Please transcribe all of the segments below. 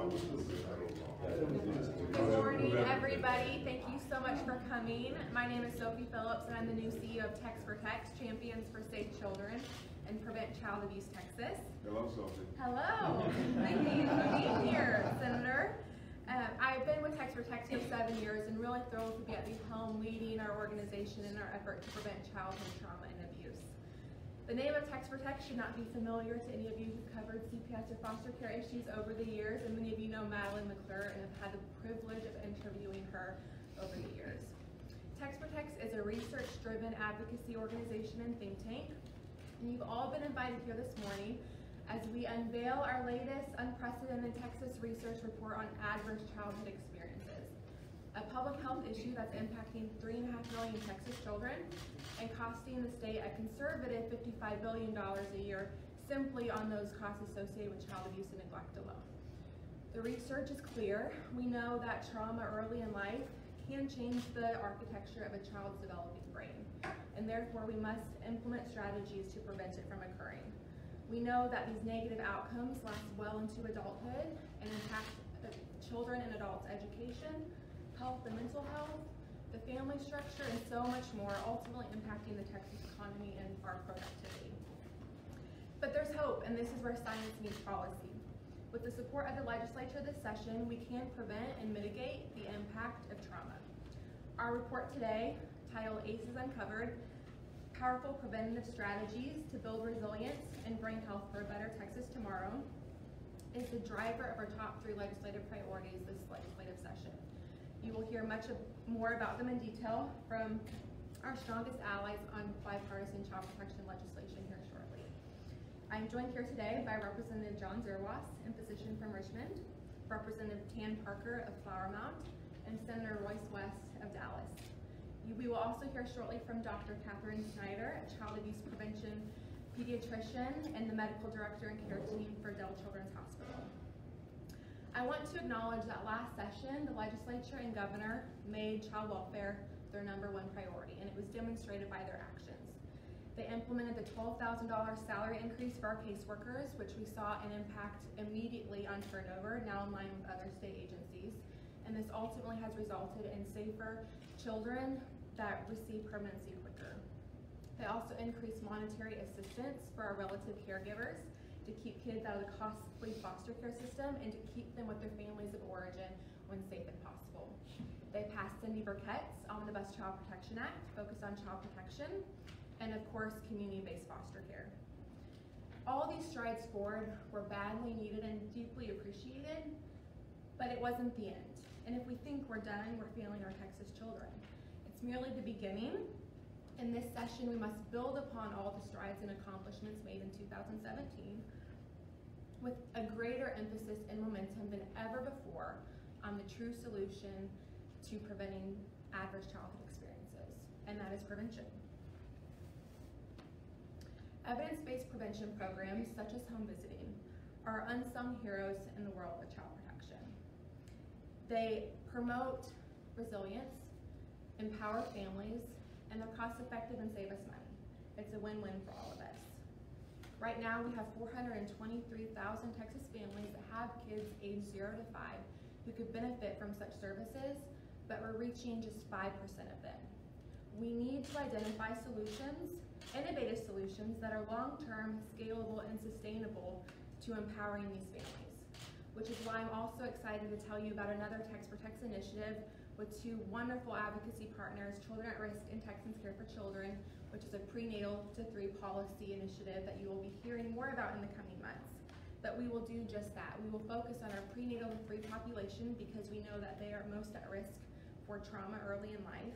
Good morning, everybody. Thank you so much for coming. My name is Sophie Phillips, and I'm the new CEO of TexProtects, Champions for Safe Children and Prevent Child Abuse Texas. Hello, Sophie. Hello. Thank you for being here, Senator. I've been with TexProtects for 7 years and really thrilled to be at the helm leading our organization in our effort to prevent childhood trauma and abuse. The name of TexProtects should not be familiar to any of you who've covered CPS or foster care issues over the years, and many of you know Madeline McClure and have had the privilege of interviewing her over the years. TexProtects is a research-driven advocacy organization and think tank, and you've all been invited here this morning as we unveil our latest unprecedented Texas research report on adverse childhood experiences, a public health issue that's impacting 3.5 million Texas children and costing the state a conservative $55 billion a year simply on those costs associated with child abuse and neglect alone. The research is clear. We know that trauma early in life can change the architecture of a child's developing brain, and therefore we must implement strategies to prevent it from occurring. We know that these negative outcomes last well into adulthood and impact children and adults' education, health and mental health, the family structure, and so much more, ultimately impacting the Texas economy and our productivity. But there's hope, and this is where science meets policy. With the support of the legislature this session, we can prevent and mitigate the impact of trauma. Our report today, titled ACEs Uncovered, Powerful Preventative Strategies to Build Resilience and Bring Health for a Better Texas Tomorrow, is the driver of our top 3 legislative priorities this legislative session. You will hear much more about them in detail from our strongest allies on bipartisan child protection legislation here shortly. I am joined here today by Representative John Zerwas, physician from Richmond, Representative Tan Parker of Flower Mound, and Senator Royce West of Dallas. We will also hear shortly from Dr. Catherine Snyder, a child abuse prevention pediatrician and the medical director and care team for Dell Children's Hospital. I want to acknowledge that last session, the legislature and governor made child welfare their #1 priority, and it was demonstrated by their actions. They implemented the $12,000 salary increase for our caseworkers, which we saw an impact immediately on turnover, now in line with other state agencies. And this ultimately has resulted in safer children that receive permanency quicker. They also increased monetary assistance for our relative caregivers to keep kids out of the costly foster care system and to keep them with their families of origin when safe and possible. They passed Cindy Burkett's Omnibus Child Protection Act, focused on child protection, and of course, community-based foster care. All these strides forward were badly needed and deeply appreciated, but it wasn't the end. And if we think we're done, we're failing our Texas children. It's merely the beginning. In this session, we must build upon all the strides and accomplishments made in 2017 with a greater emphasis and momentum than ever before on the true solution to preventing adverse childhood experiences, and that is prevention. Evidence-based prevention programs, such as home visiting, are unsung heroes in the world of child protection. They promote resilience, empower families, and they're cost-effective and save us money. It's a win-win for all of us. Right now, we have 423,000 Texas families that have kids aged 0 to 5 who could benefit from such services, but we're reaching just 5% of them. We need to identify solutions, innovative solutions that are long-term, scalable, and sustainable to empowering these families, which is why I'm also excited to tell you about another TexProtects initiative with 2 wonderful advocacy partners, Children at Risk and Texans Care for Children, which is a prenatal to 3 policy initiative that you will be hearing more about in the coming months. But we will do just that. We will focus on our prenatal to 3 population because we know that they are most at risk for trauma early in life.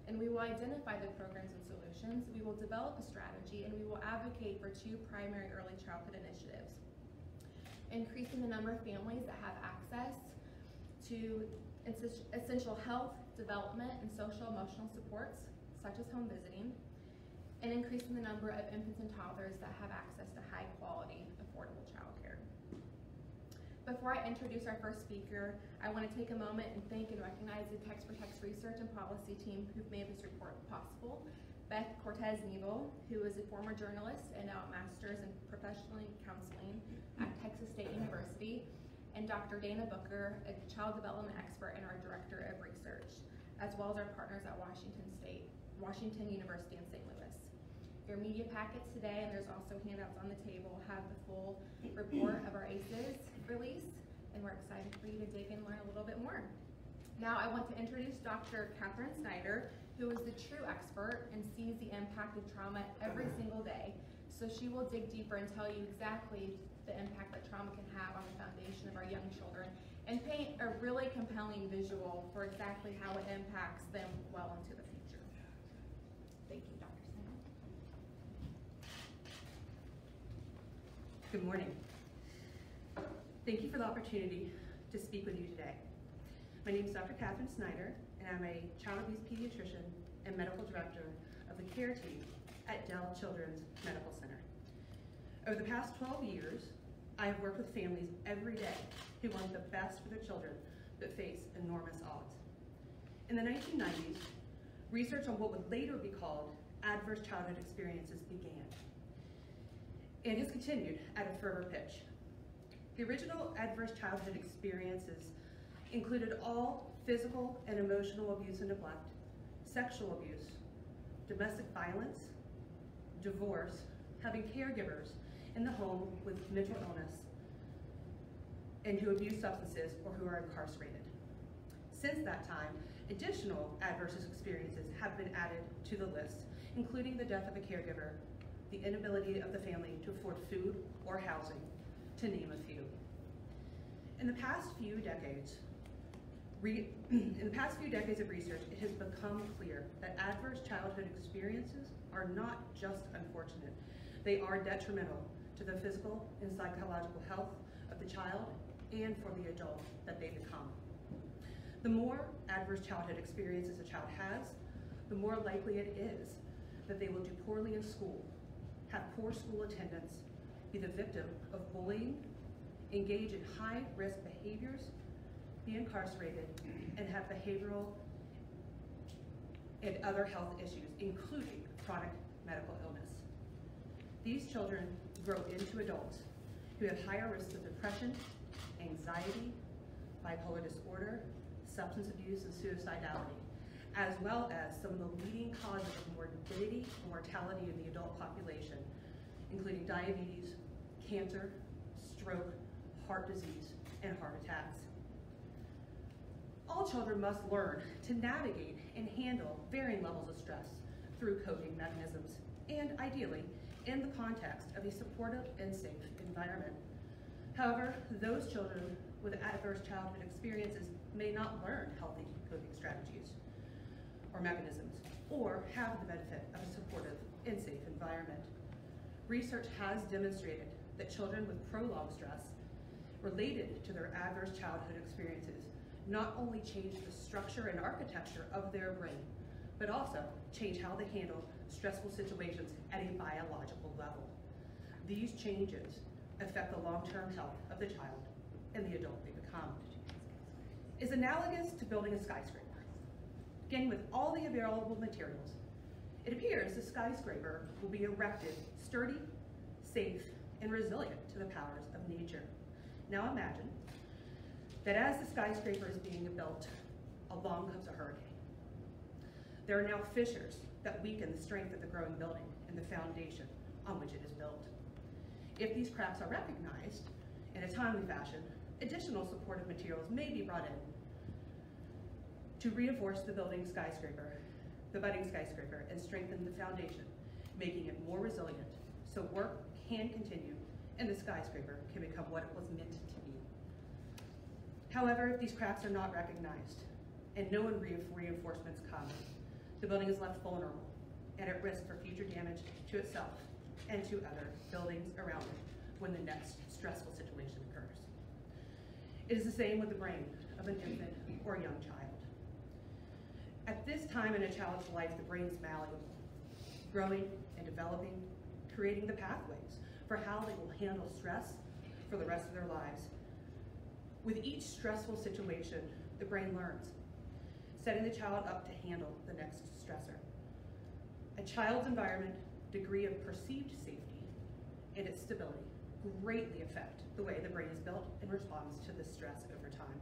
And we will identify the programs and solutions, we will develop a strategy, and we will advocate for 2 primary early childhood initiatives. Increasing the number of families that have access to essential health, development, and social emotional supports, such as home visiting, and increasing the number of infants and toddlers that have access to high quality, affordable childcare. Before I introduce our first speaker, I want to take a moment and thank and recognize the TexProtects research and policy team who've made this report possible. Beth Cortez-Nevo, who is a former journalist and now a master's in professional counseling at Texas State University, and Dr. Dana Booker, a child development expert and our director of research, as well as our partners at Washington University in St. Louis. Your media packets today, and there's also handouts on the table, have the full report of our ACEs release, and we're excited for you to dig and learn a little bit more. Now I want to introduce Dr. Catherine Snyder, who is the true expert and sees the impact of trauma every single day. So she will dig deeper and tell you exactly the impact that trauma can have on the foundation of our young children and paint a really compelling visual for exactly how it impacts them well into the future. Thank you, Dr. Snyder. Good morning. Thank you for the opportunity to speak with you today. My name is Dr. Catherine Snyder, and I'm a child abuse pediatrician and medical director of the care team at Dell Children's Medical Center. Over the past 12 years, I have worked with families every day who want the best for their children but face enormous odds. In the 1990s, research on what would later be called adverse childhood experiences began and has continued at a fervor pitch. The original adverse childhood experiences included all physical and emotional abuse and neglect, sexual abuse, domestic violence, divorce, having caregivers in the home with mental illness, and who abuse substances or who are incarcerated. Since that time, additional adverse experiences have been added to the list, including the death of a caregiver, the inability of the family to afford food or housing, to name a few. In the past few decades of research, it has become clear that adverse childhood experiences are not just unfortunate. They are detrimental to the physical and psychological health of the child and for the adult that they become. The more adverse childhood experiences a child has, the more likely it is that they will do poorly in school, have poor school attendance, be the victim of bullying, engage in high-risk behaviors, be incarcerated, and have behavioral and other health issues, including chronic medical illness. These children grow into adults who have higher risks of depression, anxiety, bipolar disorder, substance abuse, and suicidality, as well as some of the leading causes of morbidity and mortality in the adult population, including diabetes, cancer, stroke, heart disease, and heart attacks. All children must learn to navigate and handle varying levels of stress through coping mechanisms, and ideally, in the context of a supportive and safe environment. However, those children with adverse childhood experiences may not learn healthy coping strategies or mechanisms, or have the benefit of a supportive and safe environment. Research has demonstrated that children with prolonged stress related to their adverse childhood experiences not only change the structure and architecture of their brain, but also change how they handle stressful situations at a biological level. These changes affect the long-term health of the child and the adult they become. Is analogous to building a skyscraper. Again, with all the available materials, it appears the skyscraper will be erected sturdy, safe, and resilient to the powers of nature. Now imagine that as the skyscraper is being built, along comes a hurricane. There are now fissures that weaken the strength of the growing building and the foundation on which it is built. If these cracks are recognized in a timely fashion, additional supportive materials may be brought in to reinforce the budding skyscraper, and strengthen the foundation, making it more resilient so work can continue and the skyscraper can become what it was meant to be. However, if these cracks are not recognized and no reinforcements come, the building is left vulnerable and at risk for future damage to itself and to other buildings around it when the next stressful situation occurs. It is the same with the brain of an infant or young child. At this time in a child's life, the brain is malleable, growing and developing, creating the pathways for how they will handle stress for the rest of their lives. With each stressful situation, the brain learns, setting the child up to handle the next stressor. A child's environment, degree of perceived safety, and its stability greatly affect the way the brain is built and responds to this stress over time.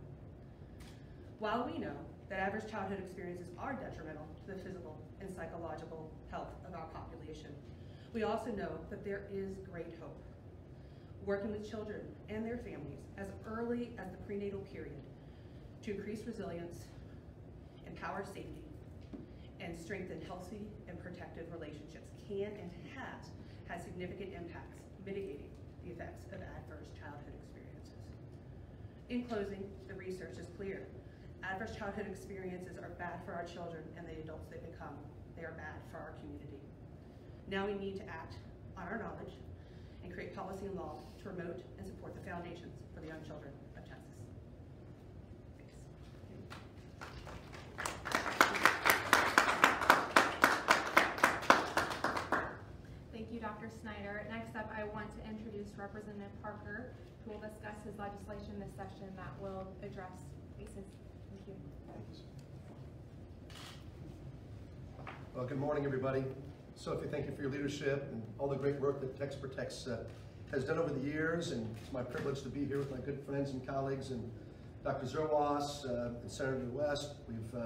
While we know that adverse childhood experiences are detrimental to the physical and psychological health of our population, we also know that there is great hope. Working with children and their families as early as the prenatal period to increase resilience, empower safety, and strengthen healthy and protective relationships can and has had significant impacts mitigating the effects of adverse childhood experiences. In closing, the research is clear. Adverse childhood experiences are bad for our children and the adults they become. They are bad for our community. Now we need to act on our knowledge and create policy and law to promote and support the foundations for the young children of Texas. Thank you, Dr. Snyder. Next up, I want to introduce Representative Parker, who will discuss his legislation this session that will address ACEs. Thank you. Well, good morning, everybody. Sophie, thank you for your leadership and all the great work that TexProtects has done over the years, and it's my privilege to be here with my good friends and colleagues and Dr. Zerwas and Sen West. We've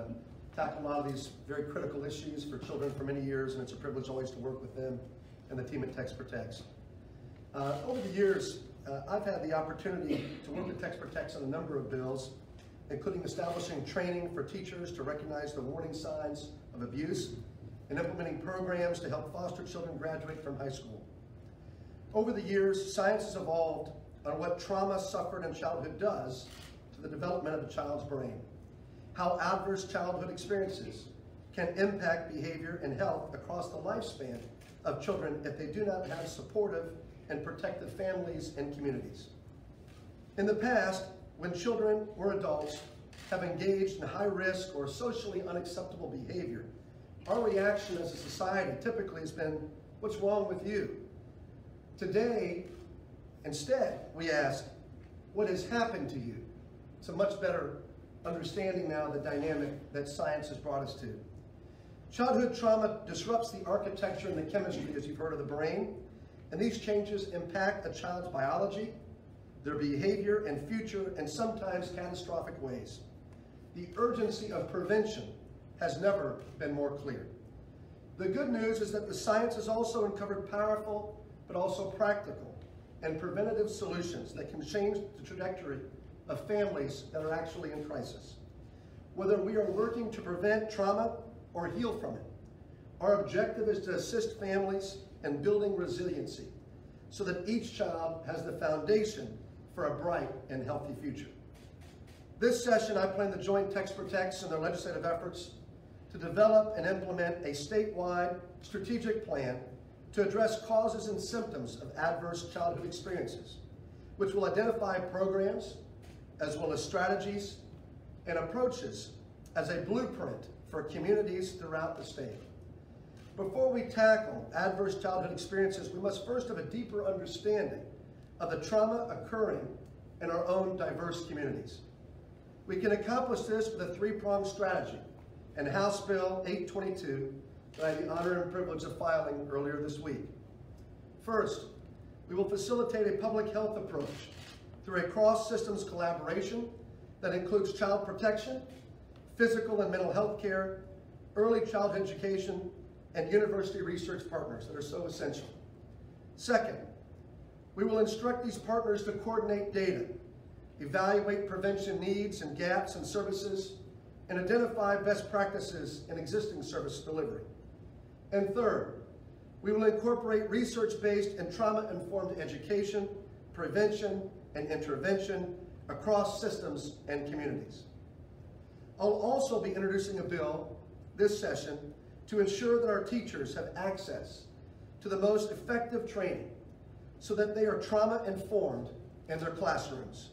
tackled a lot of these very critical issues for children for many years, and it's a privilege always to work with them and the team at TexProtects. Over the years, I've had the opportunity to work with TexProtects on a number of bills, including establishing training for teachers to recognize the warning signs of abuse and implementing programs to help foster children graduate from high school. Over the years, science has evolved on what trauma suffered in childhood does to the development of a child's brain, how adverse childhood experiences can impact behavior and health across the lifespan of children if they do not have supportive and protective families and communities. In the past, when children or adults have engaged in high risk or socially unacceptable behavior, our reaction as a society typically has been, what's wrong with you? Today, instead, we ask, what has happened to you? It's a much better understanding now the dynamic that science has brought us to. Childhood trauma disrupts the architecture and the chemistry, as you've heard, of the brain, and these changes impact a child's biology, their behavior and future in sometimes catastrophic ways. The urgency of prevention has never been more clear. The good news is that the science has also uncovered powerful but also practical and preventative solutions that can change the trajectory of families that are actually in crisis. Whether we are working to prevent trauma or heal from it, our objective is to assist families in building resiliency so that each child has the foundation for a bright and healthy future. This session, I plan to join TexProtects in their legislative efforts to develop and implement a statewide strategic plan to address causes and symptoms of adverse childhood experiences, which will identify programs as well as strategies and approaches as a blueprint for communities throughout the state. Before we tackle adverse childhood experiences, we must first have a deeper understanding of the trauma occurring in our own diverse communities. We can accomplish this with a three-pronged strategy and House Bill 822 that I had the honor and privilege of filing earlier this week. First, we will facilitate a public health approach through a cross-systems collaboration that includes child protection, physical and mental health care, early childhood education, and university research partners that are so essential. Second, we will instruct these partners to coordinate data, evaluate prevention needs and gaps in services, and identify best practices in existing service delivery. And third, we will incorporate research-based and trauma-informed education, prevention, and intervention across systems and communities. I'll also be introducing a bill this session to ensure that our teachers have access to the most effective training so that they are trauma-informed in their classrooms.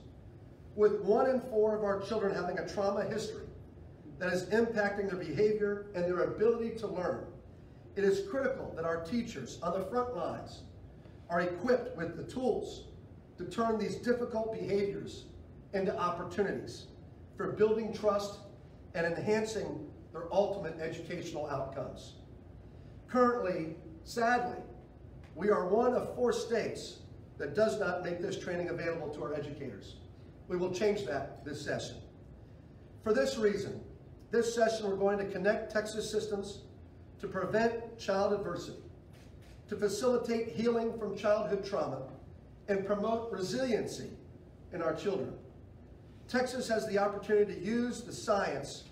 With 1 in 4 of our children having a trauma history that is impacting their behavior and their ability to learn, it is critical that our teachers on the front lines are equipped with the tools to turn these difficult behaviors into opportunities for building trust and enhancing their ultimate educational outcomes. Currently, sadly, we are one of 4 states that does not make this training available to our educators. We will change that this session. For this reason, this session we're going to connect Texas systems to prevent child adversity, to facilitate healing from childhood trauma, and promote resiliency in our children. Texas has the opportunity to use the science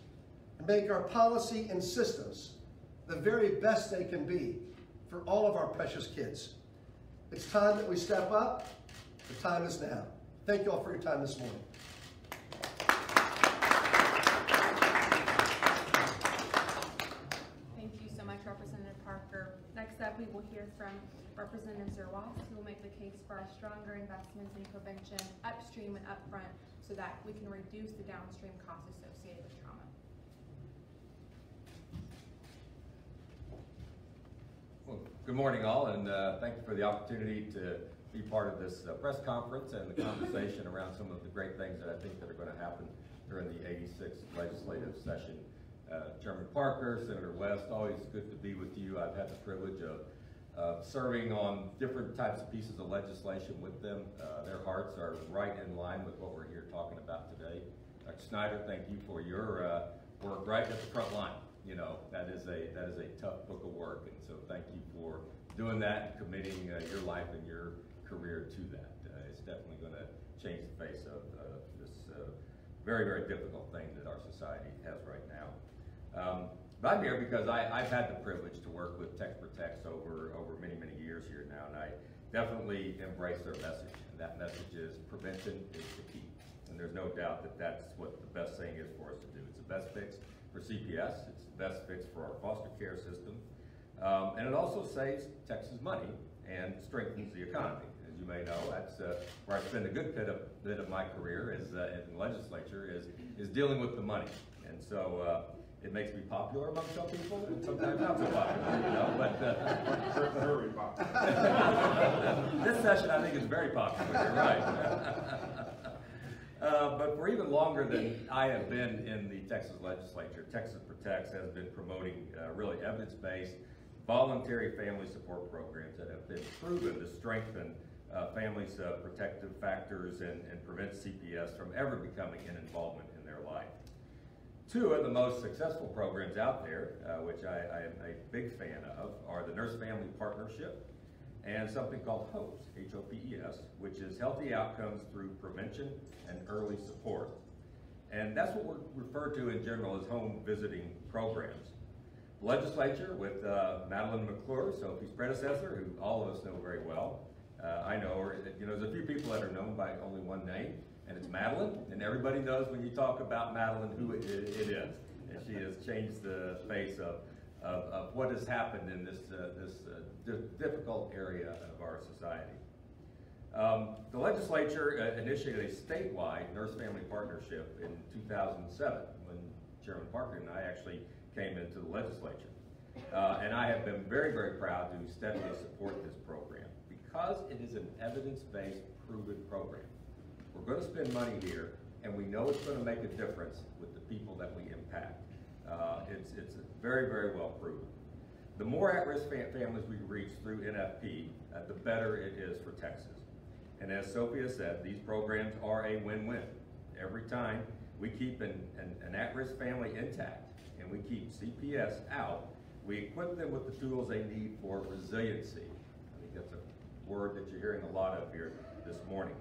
and make our policy and systems the very best they can be for all of our precious kids. It's time that we step up. The time is now. Thank you all for your time this morning. Thank you so much, Representative Parker. Next up, we will hear from Representative Zerwas, who will make the case for our stronger investments in prevention upstream and upfront so that we can reduce the downstream costs associated with trauma. Well, good morning all, and thank you for the opportunity to be part of this press conference and the conversation around some of the great things that I think that are going to happen during the 86th legislative session. Chairman Parker, Senator West, always good to be with you. I've had the privilege of serving on different types of pieces of legislation with them. Their hearts are right in line with what we're here talking about today. Dr. Snyder, thank you for your work right at the front line. You know, that is a tough book of work, and so thank you for doing that and committing your life and your career to that. It's definitely going to change the face of this very, very difficult thing that our society has right now. But I'm here because I've had the privilege to work with TexProtects over many, many years here now, and I definitely embrace their message. And that message is prevention is the key. And there's no doubt that that's what the best thing is for us to do. It's the best fix for CPS. It's the best fix for our foster care system. And it also saves Texas money and strengthens the economy. As you may know, that's where I spend a good bit of my career is in the legislature is dealing with the money. And so it makes me popular among some people, and sometimes not so popular, you know, but very popular. This session I think is very popular, you're right. But for even longer than I have been in the Texas legislature, TexProtects has been promoting really evidence-based voluntary family support programs that have been proven to strengthen families' protective factors and prevent CPS from ever becoming an involvement in their life. Two of the most successful programs out there, which I am a big fan of, are the Nurse Family Partnership and something called HOPES, H-O-P-E-S, which is healthy outcomes through prevention and early support. And that's what we refer to in general as home visiting programs. The legislature with Madeline McClure, Sophie's predecessor, who all of us know very well. I know her, you know, there's a few people that are known by only one name, and it's Madeline, and everybody knows when you talk about Madeline who it is. And she has changed the face of what has happened in this difficult area of our society. The legislature initiated a statewide nurse family partnership in 2007 when Chairman Parker and I actually came into the legislature. And I have been very, very proud to steadily support this program because it is an evidence-based, proven program. We're going to spend money here, and we know it's going to make a difference with the people that we impact. It's very, very well proven. The more at-risk families we reach through NFP, the better it is for Texas. And as Sophia said, these programs are a win-win. Every time we keep an at-risk family intact and we keep CPS out, we equip them with the tools they need for resiliency. I think that's a word that you're hearing a lot of here this morning.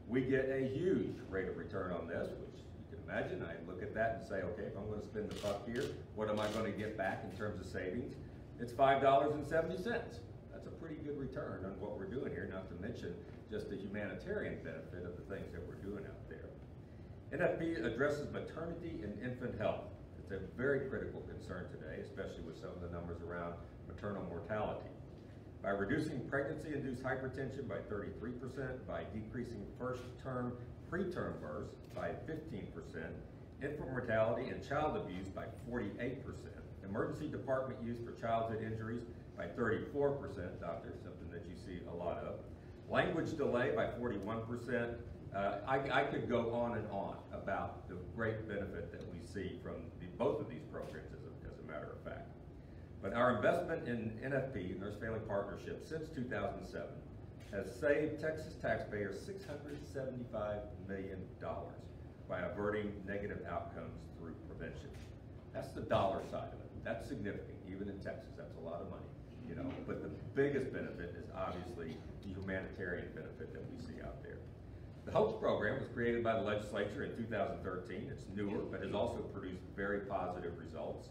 We get a huge rate of return on this, which you can imagine. I look at that and say, okay, if I'm going to spend the buck here, what am I going to get back in terms of savings? It's $5.70. That's a pretty good return on what we're doing here, not to mention just the humanitarian benefit of the things that we're doing out there. NFP addresses maternity and infant health. It's a very critical concern today, especially with some of the numbers around maternal mortality. By reducing pregnancy-induced hypertension by 33%, by decreasing first-term preterm births by 15%, infant mortality and child abuse by 48%, emergency department use for childhood injuries by 34%, doctor, something that you see a lot of, language delay by 41%. I could go on and on about the great benefit that we see from both of these programs as a matter of fact. But our investment in NFP, Nurse Family Partnership, since 2007 has saved Texas taxpayers $675 million by averting negative outcomes through prevention. That's the dollar side of it. That's significant. Even in Texas, that's a lot of money, you know. But the biggest benefit is obviously the humanitarian benefit that we see out there. The HOPES program was created by the legislature in 2013. It's newer, but has also produced very positive results.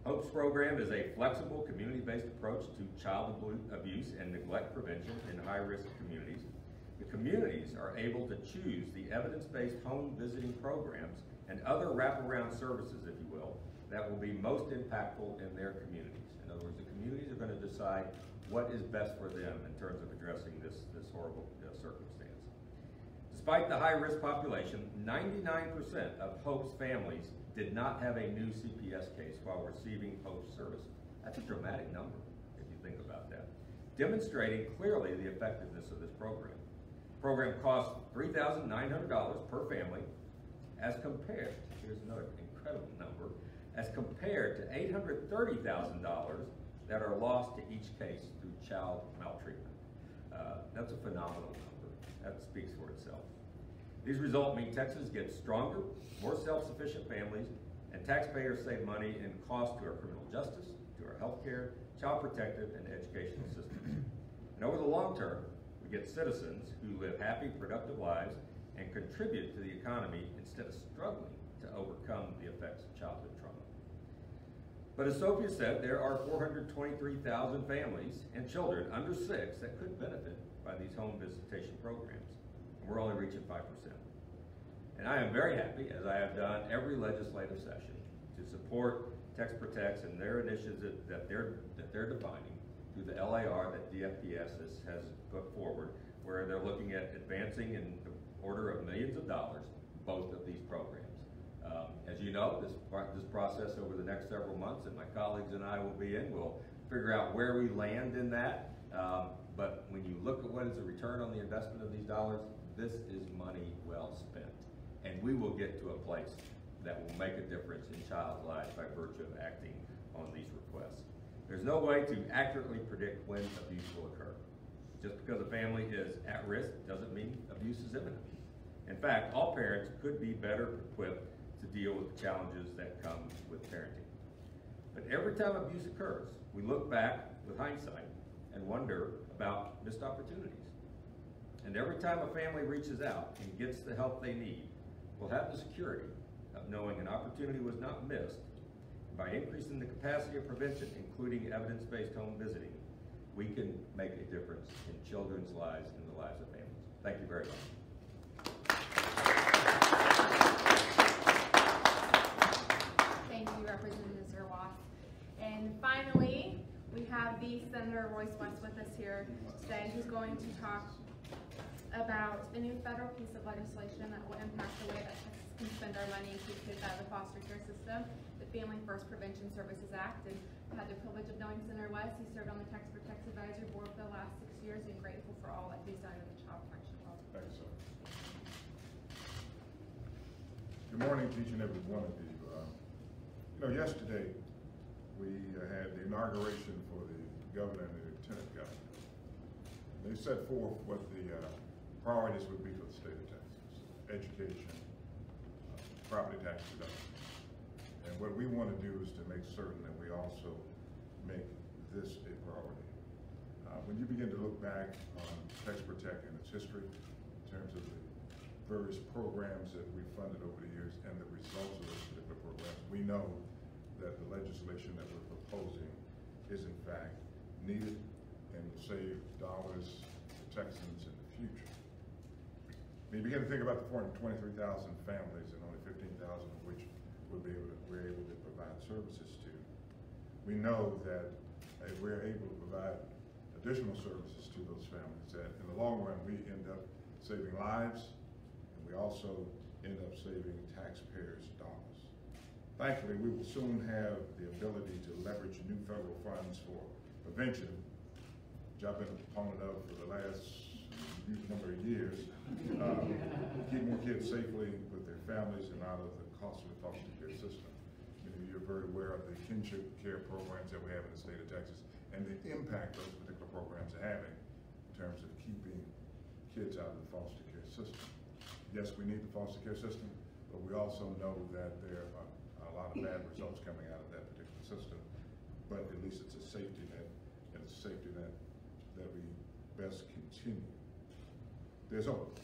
HOPES program is a flexible, community-based approach to child abuse and neglect prevention in high-risk communities. The communities are able to choose the evidence-based home visiting programs and other wraparound services, if you will, that will be most impactful in their communities. In other words, the communities are going to decide what is best for them in terms of addressing this horrible circumstance. Despite the high-risk population, 99% of HOPES families did not have a new CPS case while receiving HOPES services. That's a dramatic number, if you think about that, demonstrating clearly the effectiveness of this program. The program costs $3,900 per family, as compared, here's another incredible number, as compared to $830,000 that are lost to each case through child maltreatment. That's a phenomenal number. That speaks for itself. These results mean Texas gets stronger, more self-sufficient families, and taxpayers save money in costs to our criminal justice, to our health care, child protective, and educational systems. And over the long term, we get citizens who live happy, productive lives and contribute to the economy instead of struggling to overcome the effects of childhood trauma. But as Sophia said, there are 423,000 families and children under 6 that could benefit by these home visitation programs. And we're only reaching 5%. And I am very happy, as I have done every legislative session, to support TexProtects and their initiatives that they're defining through the LAR that DFPS has put forward, where they're looking at advancing in the order of millions of dollars both of these programs. As you know, this process over the next several months, and my colleagues and I will be in, we'll figure out where we land in that. But when you look at what is the return on the investment of these dollars, this is money well spent. And we will get to a place that will make a difference in child's lives by virtue of acting on these requests. There's no way to accurately predict when abuse will occur. Just because a family is at risk doesn't mean abuse is imminent. In fact, all parents could be better equipped to deal with the challenges that come with parenting. But every time abuse occurs, we look back with hindsight and wonder about missed opportunities. And every time a family reaches out and gets the help they need, we'll have the security of knowing an opportunity was not missed. By increasing the capacity of prevention, including evidence-based home visiting, we can make a difference in children's lives and the lives of families. Thank you very much. Thank you, Representative Zerwas. And finally, we have the Senator Royce West with us here today, who's going to talk about a new federal piece of legislation that will impact the way that Texas can spend our money and keep kids out of the foster care system, the Family First Prevention Services Act. And I had the privilege of knowing Senator West. He served on the TexProtects Advisory Board for the last 6 years, and grateful for all that he's done in the child protection law. Thank you, sir. Good morning to each and every one of you. Yesterday we had the inauguration for the governor and the lieutenant governor. They set forth what the priorities would be for the state of Texas: education, property tax reduction. And what we want to do is to make certain that we also make this a priority. When you begin to look back on TexProtect and its history in terms of the various programs that we funded over the years and the results of those particular programs, we know that the legislation that we're proposing is in fact needed and will save dollars to Texans in the future. When you begin to think about the 423,000 families and only 15,000 of which we're able to provide services to, we know that if we're able to provide additional services to those families, that in the long run we end up saving lives, and we also end up saving taxpayers' dollars. Thankfully, we will soon have the ability to leverage new federal funds for prevention, which I've been a proponent of for the last number of years, keep more kids safely with their families and out of the costly foster care system. You're very aware of the kinship care programs that we have in the state of Texas and the impact those particular programs are having in terms of keeping kids out of the foster care system. Yes, we need the foster care system, but we also know that there are a lot of bad results coming out of that particular system. But at least it's a safety net, and it's a safety net that we best continue. There's hope.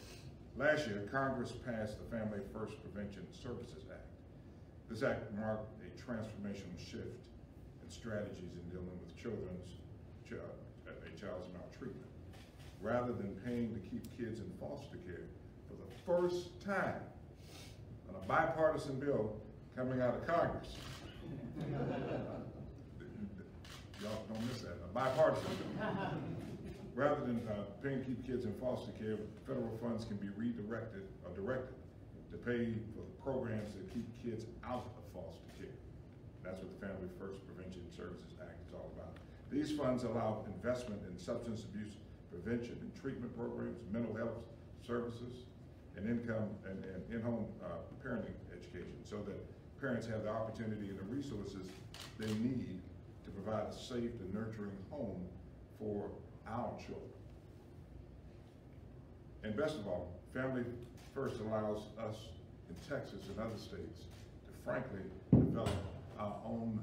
Last year, Congress passed the Family First Prevention Services Act. This act marked a transformational shift in strategies in dealing with a child's maltreatment. Rather than paying to keep kids in foster care, for the first time on a bipartisan bill coming out of Congress, y'all don't miss that, a bipartisan bill. Rather than paying to keep kids in foster care, federal funds can be redirected or directed to pay for the programs that keep kids out of foster care. That's what the Family First Prevention Services Act is all about. These funds allow investment in substance abuse prevention and treatment programs, mental health services, and income and in-home parenting education, so that parents have the opportunity and the resources they need to provide a safe and nurturing home for our children. And best of all, Family First allows us in Texas and other states to frankly develop our own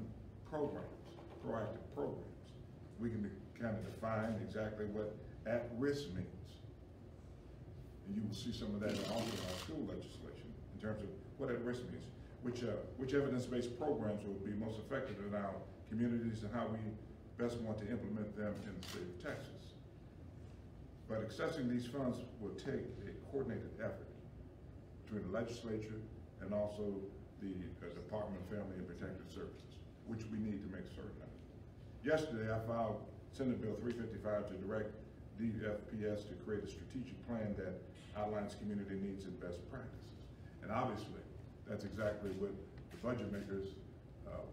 programs, proactive programs. We can kind of define exactly what at-risk means. And you will see some of that also in our school legislation in terms of what at-risk means, which evidence-based programs will be most effective in our communities and how we best want to implement them in the state of Texas. But accessing these funds will take a coordinated effort between the legislature and also the Department of Family and Protective Services, which we need to make certain of. Yesterday, I filed Senate Bill 355 to direct DFPS to create a strategic plan that outlines community needs and best practices. And obviously, that's exactly what the budget makers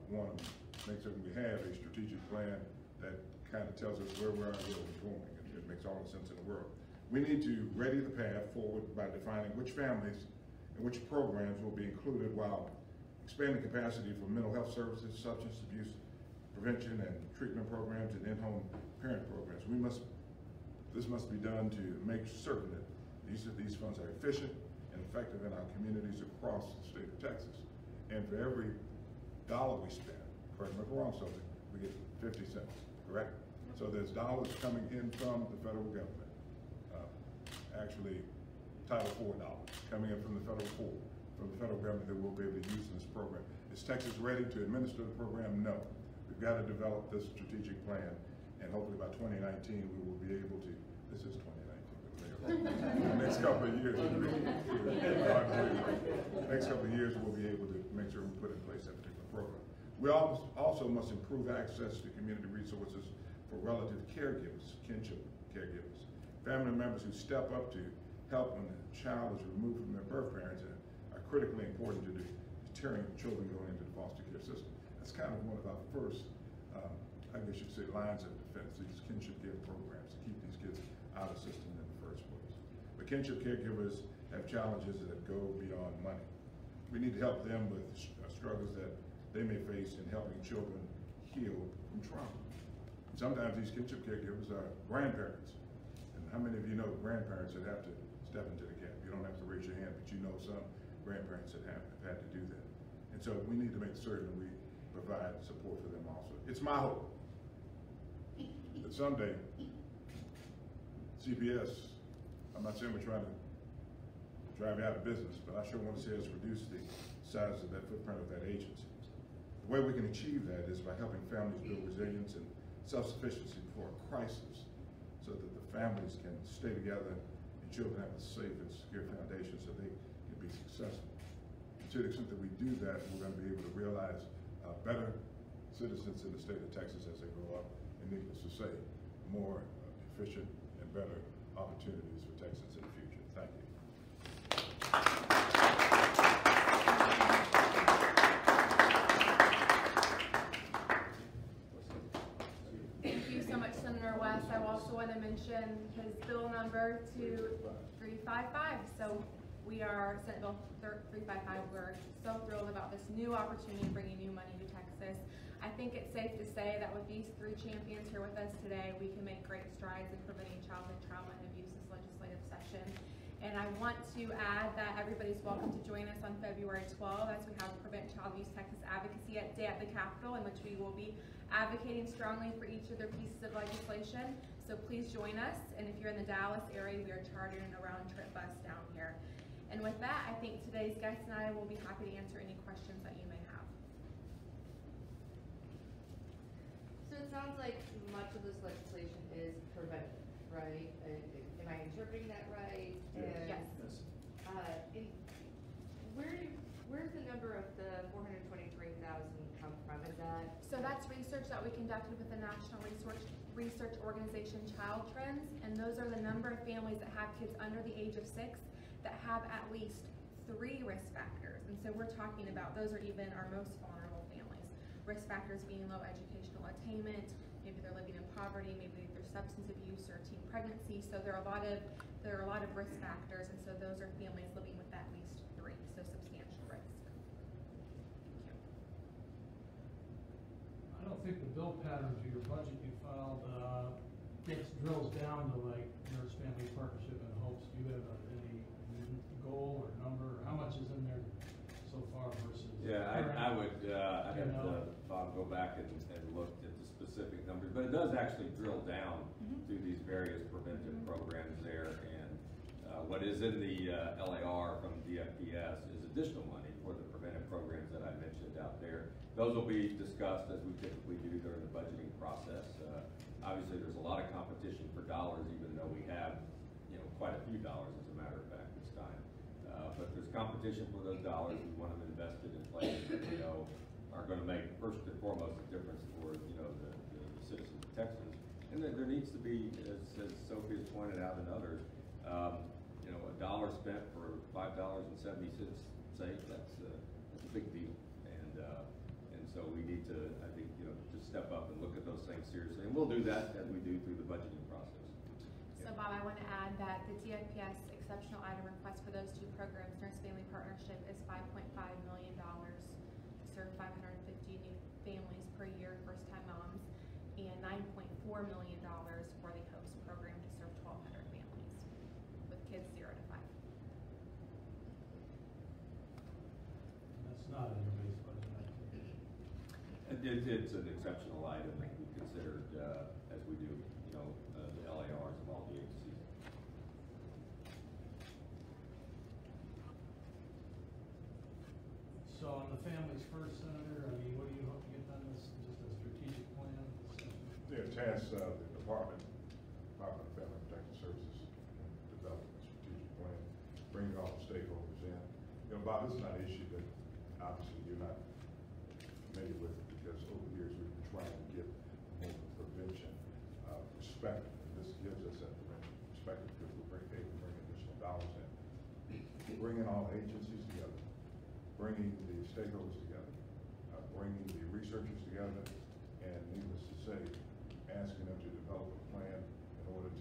want to make certain we have a strategic plan that kind of tells us where we are and where we're going. And it makes all the sense in the world. We need to ready the path forward by defining which families and which programs will be included while expanding capacity for mental health services, substance abuse prevention and treatment programs, and in-home parent programs. This must be done to make certain that these funds are efficient and effective in our communities across the state of Texas. And for every dollar we spend, correct me if I'm wrong, something, we get 50 cents, correct? So there's dollars coming in from the federal government. Actually, Title IV dollars coming in from the federal government that we'll be able to use in this program. Is Texas ready to administer the program? No. We've got to develop this strategic plan, and hopefully by 2019 we will be able to, this is 2019, the next couple of years, we'll be able to make sure we put in place that particular program. We also must improve access to community resources for relative caregivers, kinship caregivers, family members who step up to help when the child is removed from their birth parents are critically important to deterring children going into the foster care system. That's kind of one of our first, I guess you could say, lines of defense, these kinship care programs to keep these kids out of the system in the first place. But kinship caregivers have challenges that go beyond money. We need to help them with struggles that they may face in helping children heal from trauma. Sometimes these kinship caregivers are grandparents. And how many of you know grandparents that have to step into the gap? You don't have to raise your hand, but you know some grandparents that have had to do that. And so we need to make certain we provide support for them also. It's my hope that someday CPS, I'm not saying we're trying to drive you out of business, but I sure want to see us reduce the size of that footprint of that agency. The way we can achieve that is by helping families build resilience and self-sufficiency before a crisis, so that the families can stay together and children have a safe and secure foundation so they can be successful. And to the extent that we do that, we're going to be able to realize better citizens in the state of Texas as they grow up, and needless to say, more efficient and better opportunities for Texans in the future. Thank you. Thank you so much, Senator West. I also want to mention his bill number 2355. So We are Senate Bill 355. We're so thrilled about this new opportunity bringing new money to Texas. I think it's safe to say that with these three champions here with us today, we can make great strides in preventing childhood trauma and abuse this legislative session. And I want to add that everybody's welcome to join us on February 12th as we have Prevent Child Abuse Texas Advocacy Day at the Capitol, in which we will be advocating strongly for each of their pieces of legislation. So please join us. And if you're in the Dallas area, we are chartering a round-trip bus down here. And with that, I think today's guests and I will be happy to answer any questions that you may have. So it sounds like much of this legislation is preventive, right? Am I interpreting that right? Yes. And where's the number of the 423,000 come from? Is that? So that's research that we conducted with the National Research Organization Child Trends, and those are the number of families that have kids under the age of 6 that have at least 3 risk factors. And so we're talking about those are even our most vulnerable families. Risk factors being low educational attainment, maybe they're living in poverty, maybe there's substance abuse or teen pregnancy. So there are a lot of risk factors, and so those are families living with at least 3, so substantial risk. Thank you. I don't think the bill patterns of your budget you filed drills down to like Nurse Family Partnership and Hopes. Do you have any goal or number, or how much is in there so far versus? Yeah, I'd have to, Bob, go back and look at the specific numbers, but it does actually drill down through these various preventive programs there. And what is in the LAR from DFPS is additional money for the preventive programs that I mentioned out there. Those will be discussed as we typically do during the budgeting process. Obviously, there's a lot of competition for dollars, even though we have, quite a few dollars, as a matter of fact, this time. But there's competition for those dollars. We want them invested in places that we know are going to make first and foremost a difference for the citizens of Texas. And there needs to be, as Sophie has pointed out and others, $1 spent for $5.70 sake. That's a big deal. And so we need to, I think, just step up and look at those things seriously. And we'll do that as we do through the budgeting process. So Bob, I want to add that the DFPS exceptional item request for those 2 programs, Nurse Family Partnership, is $5.5 million to serve 550 new families per year, first-time moms, and $9.4 million for the HOPES program to serve 1,200 families with kids 0 to 5. That's not in your base budget, I think. It's an exceptional item that we considered as we do, the LARs of all the agencies. So on the Families First, Senator, what do you hope to get done? This just a strategic plan? Yeah, task the Department of Family and Protective Services in developing a strategic plan, bringing all the stakeholders in. Bob, this is not an issue that obviously you're not familiar with, because over the years we've been trying to get more prevention perspective, and this gives us that prevention perspective because we're able to bring additional dollars in. Bringing all agencies together, bringing the stakeholders together, bringing the researchers together, and needless to say, asking them to develop a plan in order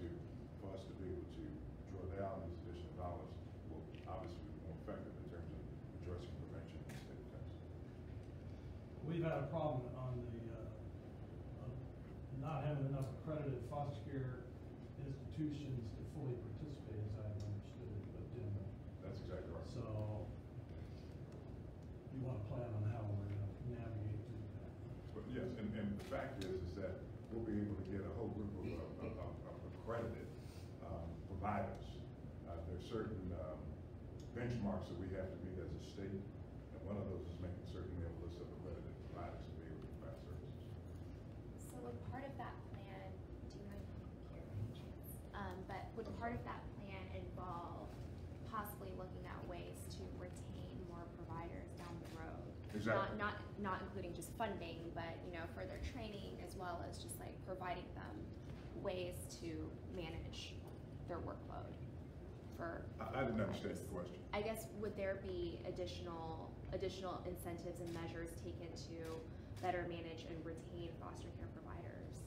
for us to be able to draw down these additional dollars will obviously be more effective in terms of addressing prevention in the state of Texas. We've had a problem on the not having enough accredited foster care institutions to fully participate, as I've understood it, but didn't. That's exactly right. So you want to plan on how we're going to navigate through that. But yes, and the fact is that we'll be able to get a whole group of accredited providers. There's certain benchmarks that we have to meet as a state, and one of those is making certain we have a list of accredited providers to be able to provide services. So would part of that plan, do you mind here, but would part of that plan involve possibly looking at ways to retain more providers down the road? Exactly. Not including just funding, but further training, as well as just like providing them ways to manage their workload. I didn't understand the question. I guess would there be additional incentives and measures taken to better manage and retain foster care providers?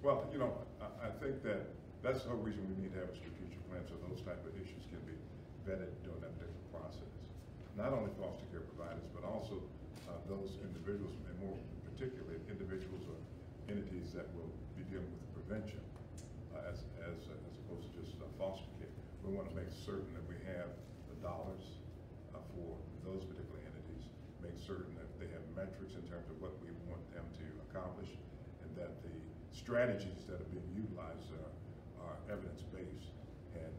Well, I think that's the whole reason we need to have a strategic plan, so those type of issues can be vetted during that particular process. Not only foster care providers, but also those individuals, and more particularly individuals or entities that will be dealing with prevention as opposed to just foster care. We want to make certain that we have the dollars for those particular entities, make certain that they have metrics in terms of what we want them to accomplish, and that the strategies that are being utilized are evidence-based, and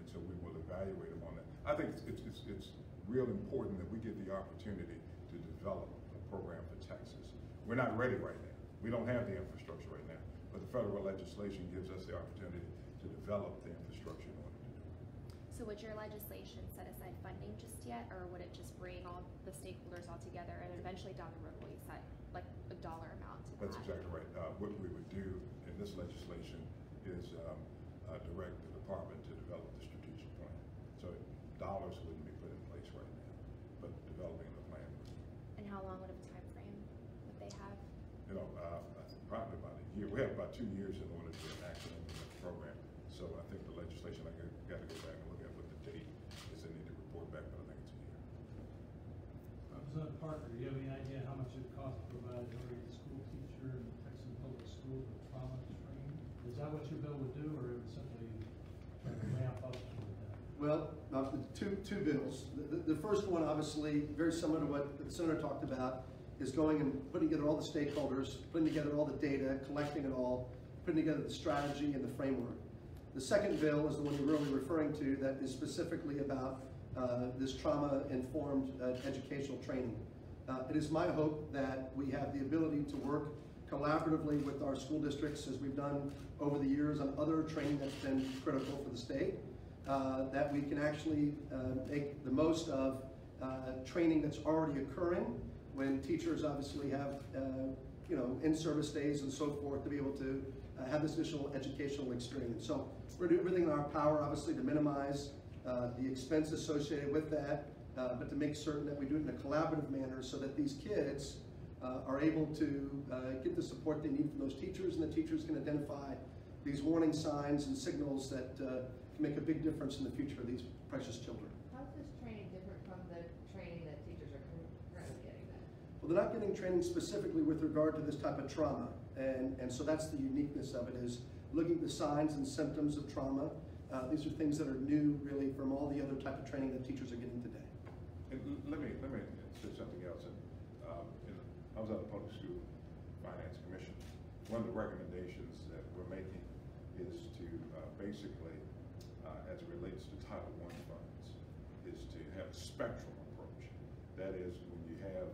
so we will evaluate them on that. I think it's real important that we get the opportunity to develop a program for Texas. We're not ready right now. We don't have the infrastructure right now, but the federal legislation gives us the opportunity to develop the infrastructure in order to do it. So would your legislation set aside funding just yet, or would it just bring all the stakeholders all together and eventually down the road will you set like a dollar amount to That's that? exactly right. What we would do in this legislation is direct the department to develop the strategic plan. So dollars wouldn't be put in place right now, but developing the plan would. And how long would of a time frame would they have? You know, probably about a year. We have about 2 years in order to enact the program. So I think the legislation, I got to go back and look at what the date is. They need to report back, but I think it's a year. Representative Parker, do you have any idea how much it costs to provide every school teacher in Texas public schools with trauma training? Is that what your bill would do, or it would simply try to ramp up toward that? Well, two bills. The first one, obviously, very similar to what the Senator talked about, is going and putting together all the stakeholders, putting together all the data, collecting it all, putting together the strategy and the framework. The second bill is the one you're really referring to, that is specifically about this trauma-informed educational training. It is my hope that we have the ability to work collaboratively with our school districts, as we've done over the years on other training that's been critical for the state, that we can actually make the most of training that's already occurring when teachers obviously have in-service days and so forth, to be able to have this additional educational experience. So we're doing everything in our power, obviously, to minimize the expense associated with that, but to make certain that we do it in a collaborative manner so that these kids are able to get the support they need from those teachers, and the teachers can identify these warning signs and signals that can make a big difference in the future of these precious children. How is this training different from the training that teachers are currently getting then? Well, they're not getting training specifically with regard to this type of trauma, and so that's the uniqueness of it, is looking at the signs and symptoms of trauma. These are things that are new, really, from all the other type of training that teachers are getting today. And let me say something else. I was on the Public School Finance Commission. One of the recommendations that we're making is to basically, as it relates to Title I funds, is to have a spectrum approach. That is, when you have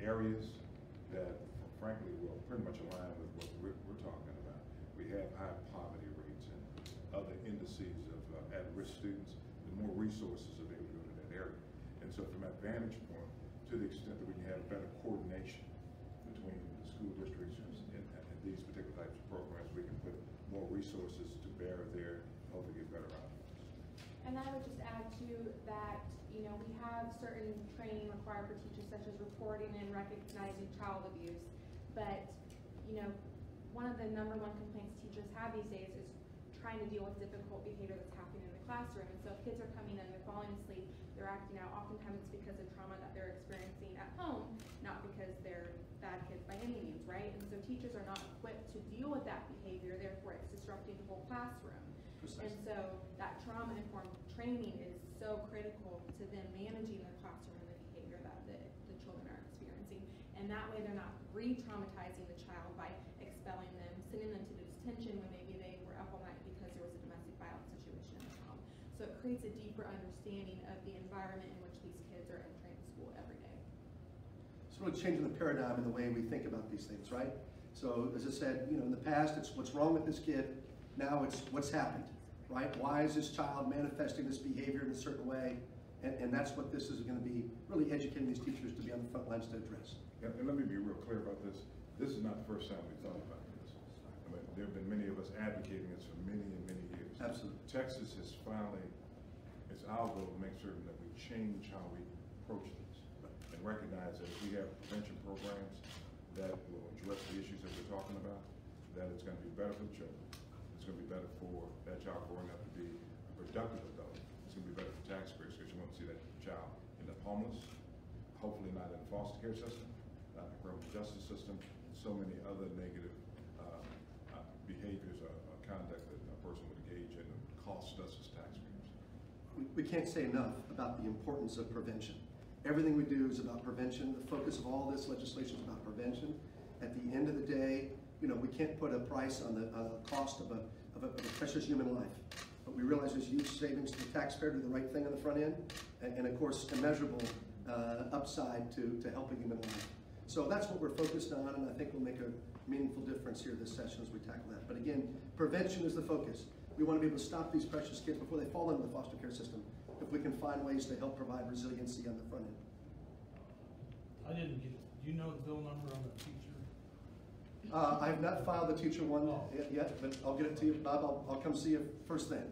areas that, frankly, will pretty much align with what we're talking about. We have high poverty rates and other indices of at-risk students, the more resources available to go to that area. And so from that vantage point, to the extent that we can have better coordination between the school districts and these particular types of programs, we can put more resources to bear there and hopefully get better outcomes. And I would just add to that, we have certain training required for teachers, such as reporting and recognizing child abuse. But, one of the #1 complaints teachers have these days is trying to deal with difficult behavior that's happening in the classroom. And so if kids are coming in, they're falling asleep, they're acting out, oftentimes it's because of trauma that they're experiencing at home, not because they're bad kids by any means, right? And so teachers are not equipped to deal with that behavior, therefore it's disrupting the whole classroom. Precisely. And so that trauma-informed training is so critical to them managing the classroom and the behavior that the children are experiencing. And that way they're not re-traumatizing the child by expelling them, sending them to detention when maybe they were up all night because there was a domestic violence situation in the home. So it creates a deeper understanding of the environment in which these kids are entering school every day. So it's changing the paradigm in the way we think about these things, right? So as I said, in the past, it's what's wrong with this kid. Now it's what's happened, right? Why is this child manifesting this behavior in a certain way? And that's what this is going to be, really educating these teachers to be on the front lines to address. And let me be real clear about this. This is not the first time we've thought about this. I mean, there have been many of us advocating this for many and many years. Absolutely. Texas has finally, it's our goal to make certain that we change how we approach this and recognize that if we have prevention programs that will address the issues that we're talking about, that it's going to be better for the children. It's going to be better for that child growing up to be a productive adult. it's gonna be better for taxpayers, because you won't see that child end up homeless, hopefully not in the foster care system, not in the criminal justice system, and so many other negative behaviors or conduct that a person would engage in and cost us as taxpayers. We can't say enough about the importance of prevention. Everything we do is about prevention. The focus of all this legislation is about prevention. At the end of the day, you know, we can't put a price on the cost of a precious human life. But we realize there's huge savings to the taxpayer to do the right thing on the front end, and of course, immeasurable upside to helping human life. So that's what we're focused on, and I think we'll make a meaningful difference here this session as we tackle that. But again, prevention is the focus. We want to be able to stop these precious kids before they fall into the foster care system, if we can find ways to help provide resiliency on the front end. I didn't get it. Do you know the bill number on the teacher? I have not filed the teacher one yet, but I'll get it to you, Bob. I'll come see you first thing.